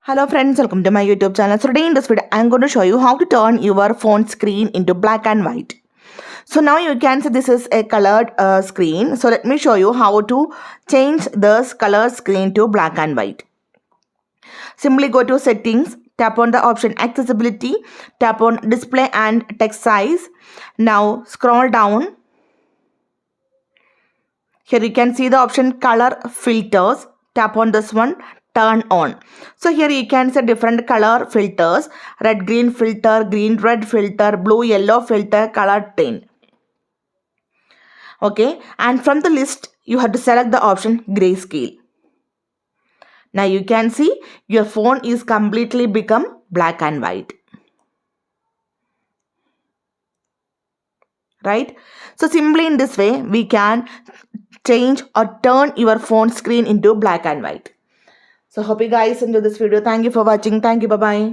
Hello friends, welcome to my YouTube channel. So today in this video, I am going to show you how to turn your phone screen into black and white. So now you can see this is a colored screen. So let me show you how to change this color screen to black and white. Simply go to settings, tap on the option accessibility, tap on display and text size. Now scroll down. Here you can see the option color filters. Tap on this one, turn on. So here you can see different color filters: red green filter, green red filter, blue yellow filter, color tint. Okay, and from the list you have to select the option grayscale. Now you can see your phone is completely become black and white. Right? So simply in this way we can change or turn your phone screen into black and white. So hope you guys enjoy this video. Thank you for watching. Thank you. Bye bye.